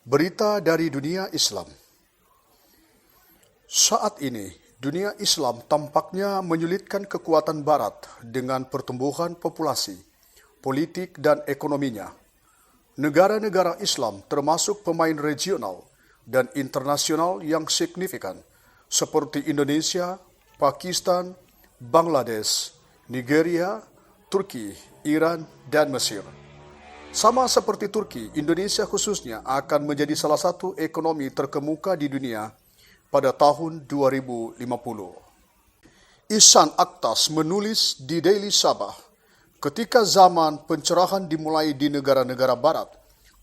Berita dari dunia Islam. Saat ini, dunia Islam tampaknya menyulitkan kekuatan Barat dengan pertumbuhan populasi, politik, dan ekonominya. Negara-negara Islam termasuk pemain regional dan internasional yang signifikan, seperti Indonesia, Pakistan, Bangladesh, Nigeria, Turki, Iran, dan Mesir. Sama seperti Turki, Indonesia khususnya akan menjadi salah satu ekonomi terkemuka di dunia pada tahun 2050. Ihsan Aktas menulis di Daily Sabah, ketika zaman pencerahan dimulai di negara-negara barat,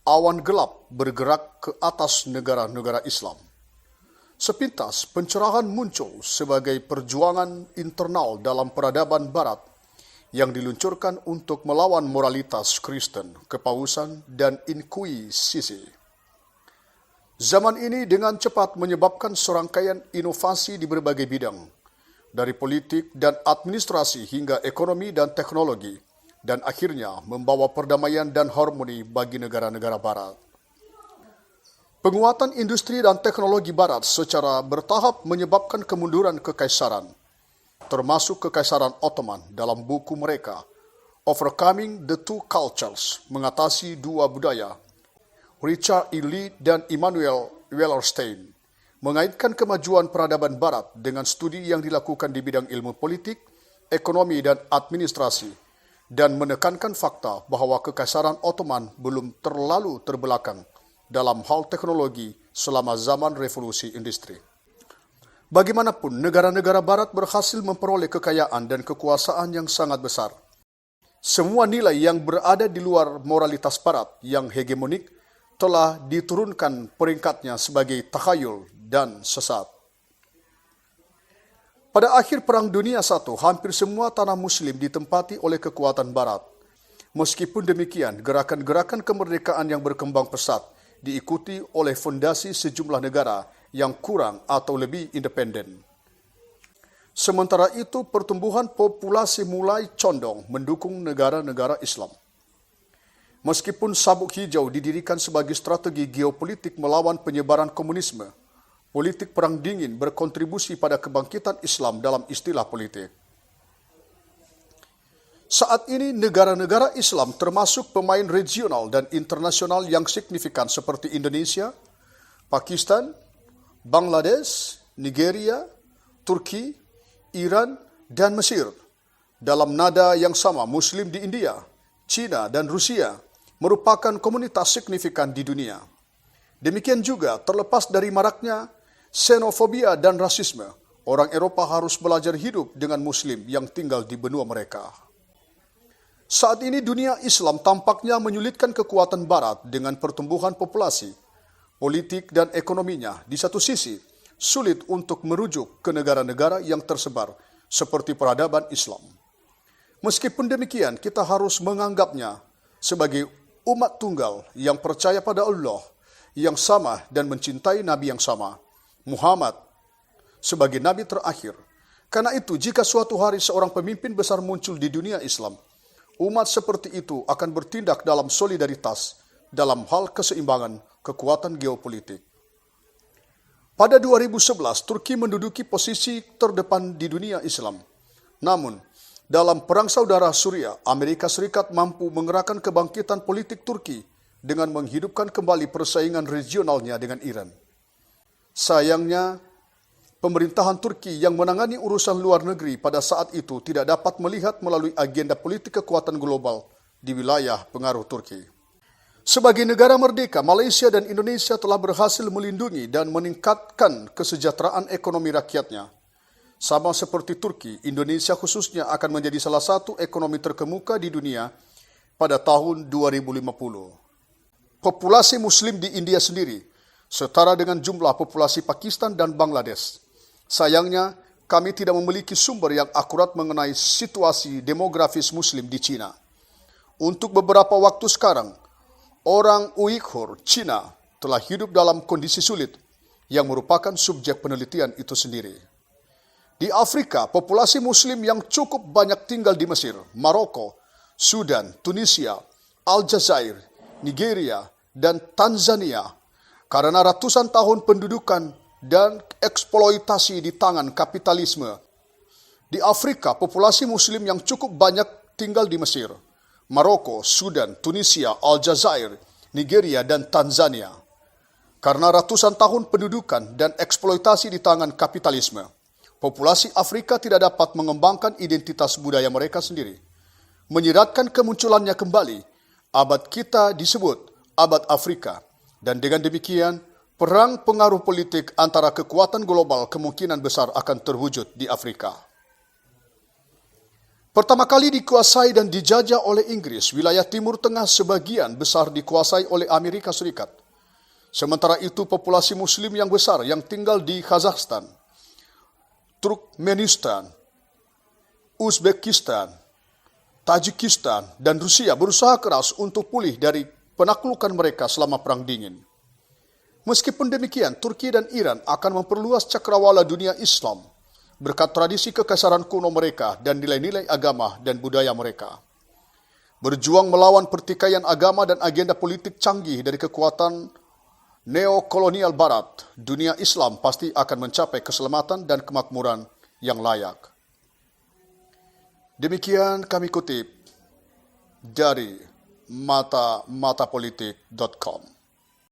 awan gelap bergerak ke atas negara-negara Islam. Sepintas pencerahan muncul sebagai perjuangan internal dalam peradaban barat yang diluncurkan untuk melawan moralitas Kristen, kepausan, dan inkuisisi. Zaman ini dengan cepat menyebabkan serangkaian inovasi di berbagai bidang, dari politik dan administrasi hingga ekonomi dan teknologi, dan akhirnya membawa perdamaian dan harmoni bagi negara-negara barat. Penguatan industri dan teknologi barat secara bertahap menyebabkan kemunduran kekaisaran, termasuk Kekaisaran Ottoman dalam buku mereka, Overcoming the Two Cultures, mengatasi dua budaya, Richard E. Lee dan Immanuel Wallerstein, mengaitkan kemajuan peradaban Barat dengan studi yang dilakukan di bidang ilmu politik, ekonomi, dan administrasi, dan menekankan fakta bahwa Kekaisaran Ottoman belum terlalu terbelakang dalam hal teknologi selama zaman revolusi industri. Bagaimanapun, negara-negara barat berhasil memperoleh kekayaan dan kekuasaan yang sangat besar. Semua nilai yang berada di luar moralitas barat yang hegemonik telah diturunkan peringkatnya sebagai takhayul dan sesat. Pada akhir Perang Dunia I, hampir semua tanah muslim ditempati oleh kekuatan barat. Meskipun demikian, gerakan-gerakan kemerdekaan yang berkembang pesat diikuti oleh fondasi sejumlah negara yang kurang atau lebih independen. Sementara itu, pertumbuhan populasi mulai condong mendukung negara-negara Islam. Meskipun Sabuk Hijau didirikan sebagai strategi geopolitik melawan penyebaran komunisme, politik Perang Dingin berkontribusi pada kebangkitan Islam dalam istilah politik. Saat ini, negara-negara Islam termasuk pemain regional dan internasional yang signifikan seperti Indonesia, Pakistan, Bangladesh, Nigeria, Turki, Iran, dan Mesir. Dalam nada yang sama, Muslim di India, China, dan Rusia merupakan komunitas signifikan di dunia. Demikian juga, terlepas dari maraknya xenofobia dan rasisme, orang Eropa harus belajar hidup dengan Muslim yang tinggal di benua mereka. Saat ini dunia Islam tampaknya menyulitkan kekuatan Barat dengan pertumbuhan populasi, politik, dan ekonominya. Di satu sisi, sulit untuk merujuk ke negara-negara yang tersebar seperti peradaban Islam. Meskipun demikian, kita harus menganggapnya sebagai umat tunggal yang percaya pada Allah yang sama dan mencintai Nabi yang sama, Muhammad, sebagai Nabi terakhir. Karena itu, jika suatu hari seorang pemimpin besar muncul di dunia Islam, umat seperti itu akan bertindak dalam solidaritas dalam hal keseimbangan kekuatan geopolitik. Pada 2011, Turki menduduki posisi terdepan di dunia Islam. Namun, dalam Perang Saudara Suriah, Amerika Serikat mampu mengerahkan kebangkitan politik Turki dengan menghidupkan kembali persaingan regionalnya dengan Iran. Sayangnya, pemerintahan Turki yang menangani urusan luar negeri pada saat itu tidak dapat melihat melalui agenda politik kekuatan global di wilayah pengaruh Turki. Sebagai negara merdeka, Malaysia dan Indonesia telah berhasil melindungi dan meningkatkan kesejahteraan ekonomi rakyatnya. Sama seperti Turki, Indonesia khususnya akan menjadi salah satu ekonomi terkemuka di dunia pada tahun 2050. Populasi Muslim di India sendiri setara dengan jumlah populasi Pakistan dan Bangladesh. Sayangnya, kami tidak memiliki sumber yang akurat mengenai situasi demografis Muslim di Cina. Untuk beberapa waktu sekarang, orang Uighur Cina telah hidup dalam kondisi sulit yang merupakan subjek penelitian itu sendiri. Di Afrika, populasi Muslim yang cukup banyak tinggal di Mesir, Maroko, Sudan, Tunisia, Aljazair, Nigeria, dan Tanzania Karena ratusan tahun pendudukan dan eksploitasi di tangan kapitalisme, di Afrika populasi muslim yang cukup banyak tinggal di Mesir, Maroko, Sudan, Tunisia, Aljazair, Nigeria, dan Tanzania. Karena ratusan tahun pendudukan dan eksploitasi di tangan kapitalisme, populasi Afrika tidak dapat mengembangkan identitas budaya mereka sendiri. Menyiratkan kemunculannya kembali, abad kita disebut abad Afrika, dan dengan demikian, perang pengaruh politik antara kekuatan global kemungkinan besar akan terwujud di Afrika. Pertama kali dikuasai dan dijajah oleh Inggris, wilayah Timur Tengah sebagian besar dikuasai oleh Amerika Serikat. Sementara itu populasi muslim yang besar yang tinggal di Kazakhstan, Turkmenistan, Uzbekistan, Tajikistan, dan Rusia berusaha keras untuk pulih dari penaklukan mereka selama Perang Dingin. Meskipun demikian, Turki dan Iran akan memperluas cakrawala dunia Islam berkat tradisi kekaisaran kuno mereka dan nilai-nilai agama dan budaya mereka. Berjuang melawan pertikaian agama dan agenda politik canggih dari kekuatan neokolonial Barat, dunia Islam pasti akan mencapai keselamatan dan kemakmuran yang layak. Demikian kami kutip dari mata-matapolitik.com.